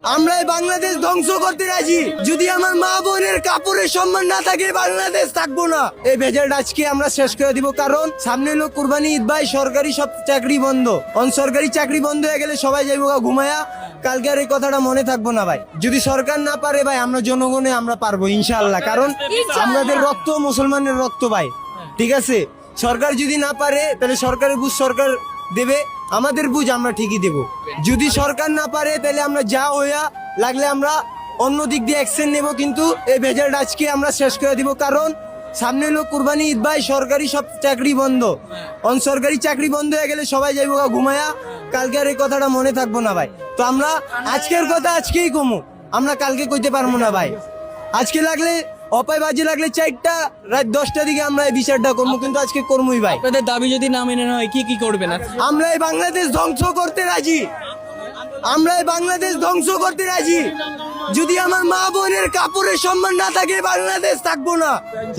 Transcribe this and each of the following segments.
আমরা এই বাংলাদেশ ধ্বংস করতে রাজি। যদি আমার মা বোনের কাপড়ের সম্মান না থাকে বাংলাদেশ থাকবো না। এই ভেজালটা আজকে আমরা শেষ করে দিব, কারণ সামনে হলো কুরবানি ঈদ ভাই, সরকারি সব চাকরি বন্ধ। অনসরকারি চাকরি বন্ধ হয়ে গেলে সবাই যাইবো ঘুমায়া, কালকে আর এই কথাটা মনে থাকবো না ভাই। যদি সরকার না পারে ভাই, আমরা জনগণে আমরা পারবো ইনশাআল্লাহ, কারণ আমাদের রক্ত মুসলমানের রক্ত ভাই, ঠিক আছে। সরকার যদি না পারে তাহলে সরকারের বুঝ সরকার দেবে, আমাদের বুঝ আমরা ঠিকই দেব। যদি সরকার না পারে তাহলে আমরা যা হইয়া লাগলে আমরা অন্য দিক দিয়ে অ্যাকশন নেব, কিন্তু এই ভেজালটা আজকে আমরা শেষ করে দিব, কারণ সামনে হলো কুরবানি ঈদ ভাই, সরকারি সব চাকরি বন্ধ। অনসরকারি চাকরি বন্ধ হয়ে গেলে সবাই যাইবো ঘুমায়া, কালকে আর এই কথাটা মনে থাকবো না ভাই। তো আমরা আজকের কথা আজকেই কমু, আমরা কালকে কইতে পারবো না ভাই। আজকে লাগলে অপায় বাজে লাগলে 4টা রাত 10টার দিকে আমরা এই বিচারটা করবো, কিন্তু আজকে করবোই ভাই। আপনাদের দাবি যদি না মেনে নেওয়া হয় কি কি করবেন? আমরা এই বাংলাদেশ ধ্বংস করতে রাজি। আমরা এই বাংলাদেশ ধ্বংস করতে রাজি। যদি আমার মা বোনের কাপড়ের সম্মান না থাকে বাংলাদেশ থাকবো না।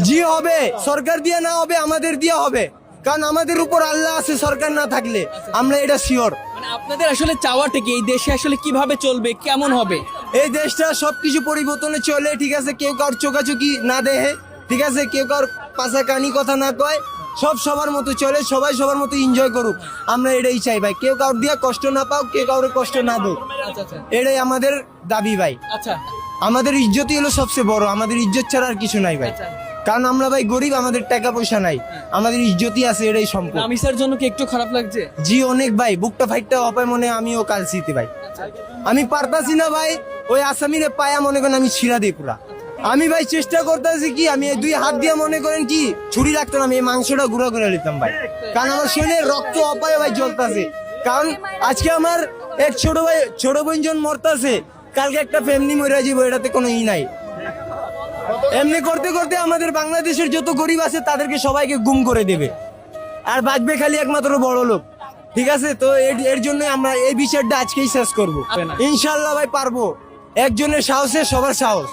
জি হবে, সরকার দিয়ে না হবে, আমাদের দিয়ে হবে, কারণ আমাদের উপর আল্লাহ আছে। সরকার না থাকলে আমরা এটা শিওর। মানে আপনাদের আসলে চাওয়াটা কি, এই দেশে আসলে কিভাবে চলবে, কেমন হবে? এই দেশটা সবকিছু পরিবর্তনে চলে, ঠিক আছে। কেউ কারোর চোখাচোখি না দেহে, ঠিক আছে। কেউ কারোর পাশা কানি কথা না কয়, সব সবার মতো চলে, সবাই সবার মতো এনজয় করুক। আমরা এটাই চাই ভাই, কেউ কারোর দিয়ে কষ্ট না পাও, কেউ কারোর কষ্ট না দো, এটাই আমাদের দাবি ভাই। আচ্ছা, আমাদের ইজ্জতই হলো সবচেয়ে বড়, আমাদের ইজ্জত ছাড়া আর কিছু নাই ভাই। কারণ আমরা ভাই গরিব, আমাদের টাকা পয়সা নাই, আমাদের ইজ্জতই আছে, এটাই সম্পদ। নামিসার জন্য কি একটু খারাপ লাগছে? জি অনেক ভাই, বুকটা ফাইটটা অপায় মনে আমিও কাল শীতে ভাই। আমি পারতাছি না ভাই, ওই আসামিরে পায়া মনে করেন আমি ছিড়া দিই পুরা। আমি ভাই চেষ্টা করতেছি কি, আমি এই 2 হাত দিয়ে মনে করেন কি ছুরি রাখতাম, আমি এই মাংসটা গুঁড়া করে নিতাম ভাই, কারণ আমার শরীরে রক্ত অপায় ভাই জ্বলতাছে। কারণ আজকে আমার এক ছোট বোন জন মরতাছে, কালকে একটা ফ্যামিলি মরে যাবো, এটাতে কোনো নাই। এমনি করতে করতে আমাদের বাংলাদেশের যত গরিব আছে তাদেরকে সবাইকে গুম করে দেবে, আর বাঁচবে খালি একমাত্র বড় লোক, ঠিক আছে। তো এর জন্য আমরা এই বিচারটা আজকেই শেষ করবো ইনশাল্লাহ ভাই, পারবো। একজনের সাহসে সবার সাহস।